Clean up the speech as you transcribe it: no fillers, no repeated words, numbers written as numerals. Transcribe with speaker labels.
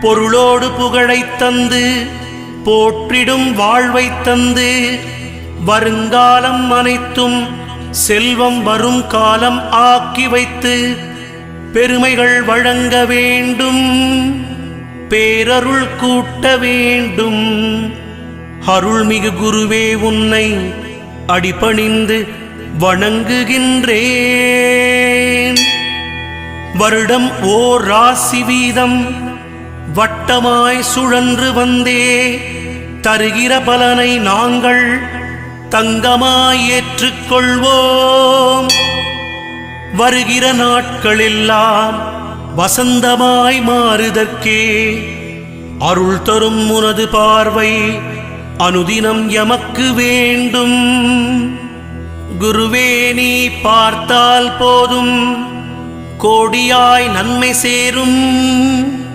Speaker 1: பொருளோடு புகழைத் தந்து போற்றிடும் வாழ்வைத் தந்து வருங்காலம் அனைத்தும் செல்வம் வரும் காலம் ஆக்கி வைத்து பெருமைகள் வழங்க வேண்டும், பேரருள் கூட்ட வேண்டும். அருள்மிகு குருவே உன்னை அடிபணிந்து வணங்குகின்றேன். வருடம் ஓர் ராசி வீதம் வட்டமாய் சுழன்று வந்தே தருகிற பலனை நாங்கள் தங்கமாய் ஏற்றுக்கொள்வோம். வருகிற நாட்களெல்லாம் வசந்தமாய் மாறுதற்கே அருள் தரும் உனது பார்வை அனுதினம் எமக்கு வேண்டும். குருவே நீ பார்த்தால் போதும் கோடியாய் நன்மை சேரும்.